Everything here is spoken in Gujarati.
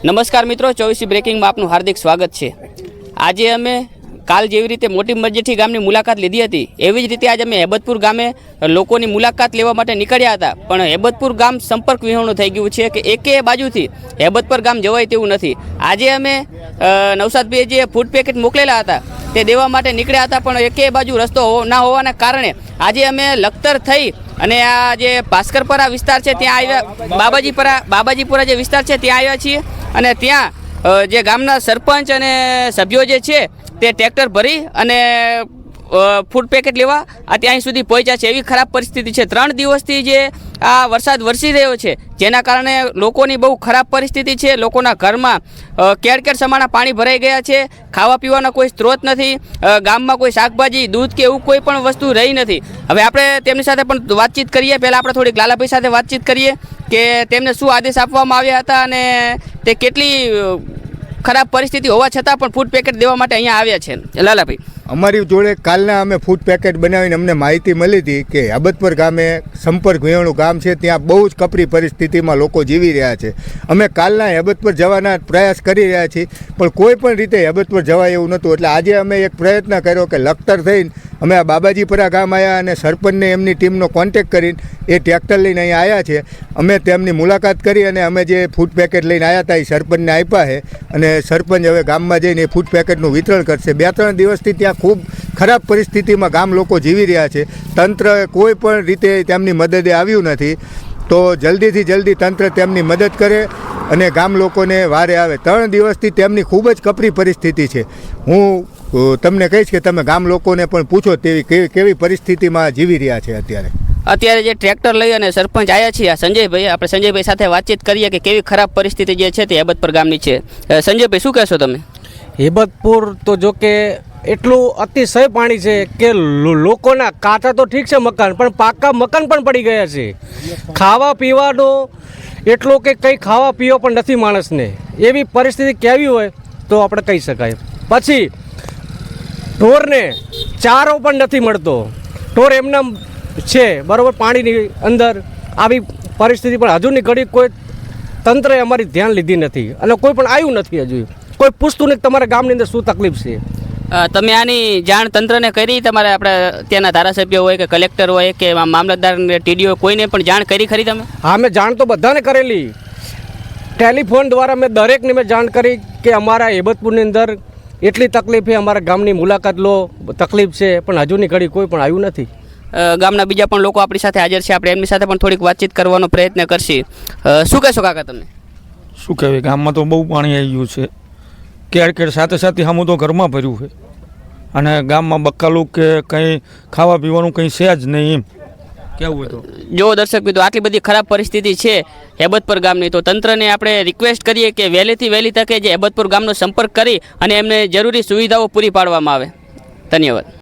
નમસ્કાર મિત્રો, 24 બ્રેકિંગમાં આપનું હાર્દિક સ્વાગત છે। આજે અમે કાલ જેવી રીતે મોટી મજેઠી ગામની મુલાકાત લીધી હતી એવી જ રીતે આજે અમે હેબતપુર ગામે લોકોની મુલાકાત લેવા માટે નીકળ્યા હતા, પણ હેબતપુર ગામ સંપર્ક વિહોણું થઈ ગયું છે કે એકે બાજુથી હેબતપુર ગામ જવાય તેવું નથી। આજે અમે નવસાદભાઈએ જે ફૂડ પેકેટ મોકલેલા હતા તે દેવા માટે નીકળ્યા હતા, પણ એકે બાજુ રસ્તો ના હોવાના કારણે આજે અમે લખતર થઈ અને આ જે ભાસ્કરપરા વિસ્તાર છે ત્યાં આવ્યા, બાબાજીપુરા જે વિસ્તાર છે ત્યાં આવ્યા છીએ અને ત્યાં જે ગામના સરપંચ અને સભ્યો જે છે તે ટ્રેક્ટર ભરી અને ફૂડ પેકેટ લેવા ત્યાં સુધી પહોંચ્યા છે। એવી ખરાબ પરિસ્થિતિ છે। 3 દિવસથી જે આ વરસાદ વરસી રહ્યો છે જેના કારણે લોકોની બહુ ખરાબ પરિસ્થિતિ છે। લોકોના ઘરમાં કેડ સમાણા પાણી ભરાઈ ગયા છે, ખાવા પીવાના કોઈ સ્ત્રોત નથી, ગામમાં કોઈ શાકભાજી દૂધ કે એવું કોઈ પણ વસ્તુ રહી નથી। હવે આપણે તેમની સાથે પણ વાતચીત કરીએ। પહેલાં આપણે થોડીક લાલાભાઈ સાથે વાતચીત કરીએ કે તેમને શું આદેશ આપવામાં આવ્યા હતા અને તે કેટલી ખરાબ પરિસ્થિતિ હોવા છતાં પણ ફૂડ પેકેટ દેવા માટે અહીંયા આવ્યા છે। લાલાભાઈ, અમારી જોડે કાલના અમે ફૂડ પેકેટ બનાવીને અમને માહિતી મળી હતી કે હેબતપુર ગામે સંપર્ક વિહોણું ગામ છે, ત્યાં બહુ જ કપરી પરિસ્થિતિમાં લોકો જીવી રહ્યા છે। અમે કાલના હેબતપુર જવાના પ્રયાસ કરી રહ્યા છીએ, પણ કોઈ પણ રીતે હેબતપુર જવાય એવું નહોતું। એટલે આજે અમે એક પ્રયત્ન કર્યો કે લખતર થઈને અમે આ બાબાજીપુરા ગામ આવ્યા અને સરપંચને એમની ટીમનો કોન્ટેક્ટ કરીને એ ટ્રેક્ટર લઈને અહીંયા આવ્યા છે। અમે તેમની મુલાકાત કરી અને અમે જે ફૂડ પેકેટ લઈને આવ્યા હતા એ સરપંચને આપ્યા છે અને સરપંચ હવે ગામમાં જઈને એ ફૂડ પેકેટનું વિતરણ કરશે। 2-3 દિવસથી ત્યાં ખૂબ ખરાબ પરિસ્થિતિમાં ગામ લોકો જીવી રહ્યા છે। તંત્ર કોઈ પણ રીતે તેમની મદદે આવ્યું નથી, તો જલ્દીથી જલ્દી તંત્ર તેમની મદદ કરે અને ગામ લોકોને વારે આવે। 3 દિવસથી તેમની ખૂબ જ કપરી પરિસ્થિતિ છે। હું તમને કહીશ કે તમે ગામ લોકોને પણ પૂછો તેવી કેવી પરિસ્થિતિમાં જીવી રહ્યા છે અત્યારે જે ટ્રેક્ટર લઈ અને સરપંચ આવ્યા છીએ સંજયભાઈ, આપણે સંજયભાઈ સાથે વાતચીત કરીએ કે કેવી ખરાબ પરિસ્થિતિ જે છે તે હેબતપુર ગામની છે। સંજયભાઈ, શું કહેશો તમે? હેબતપુર તો જો કે એટલું અતિશય પાણી છે કે લોકોના કાચા તો ઠીક છે મકાન, પણ પાકા મકાન પણ પડી ગયા છે। ખાવા પીવાનો એટલો કે કંઈ ખાવા પીવો પણ નથી માણસને। એવી પરિસ્થિતિ કેવી હોય તો આપણે કહી શકાય। પછી ઢોરને ચારો પણ નથી મળતો, ઢોર એમના છે બરાબર પાણીની અંદર। આવી પરિસ્થિતિ પણ હજુની ઘડી કોઈ તંત્રએ અમારી ધ્યાન લીધી નથી અને કોઈ પણ આવ્યું નથી, હજુ કોઈ પૂછતું નથી તમારા ગામની અંદર શું તકલીફ છે। તમે આની જાણ તંત્રને કરી? તમારે આપણે ત્યાંના ધારાસભ્ય હોય કે કલેક્ટર હોય કે મામલતદાર ટીડીઓ કોઈને પણ જાણ કરી ખરી તમે? હા, મેં જાણ તો બધાને કરેલી। ટેલિફોન દ્વારા મેં દરેકને મેં જાણ કરી કે અમારા હેબતપુરની અંદર એટલી તકલીફ છે, અમારા ગામની મુલાકાત લો, તકલીફ છે, પણ હજુની ઘડી કોઈ પણ આવ્યું નથી। ગામના બીજા પણ લોકો આપણી સાથે હાજર છે, આપણે એમની સાથે પણ થોડીક વાતચીત કરવાનો પ્રયત્ન કરશી। શું કહેશો કાકા તમે? શું કહેવાય, ગામમાં તો બહુ પાણી આવી ગયું છે, કેડ સાથે સાથે સામું તો ઘરમાં ભર્યું છે અને ગામમાં બકાલું કે કંઈ ખાવા પીવાનું કંઈ છે જ નહીં, એમ કેવું તો જો દર્શક મિત્રો આટલી બધી ખરાબ પરિસ્થિતિ છે હેબતપુર ગામની, તો તંત્રને આપણે રિક્વેસ્ટ કરીએ કે વહેલીથી વહેલી તકે જે હેબતપુર ગામનો સંપર્ક કરી અને એમને જરૂરી સુવિધાઓ પૂરી પાડવામાં આવે। ધન્યવાદ।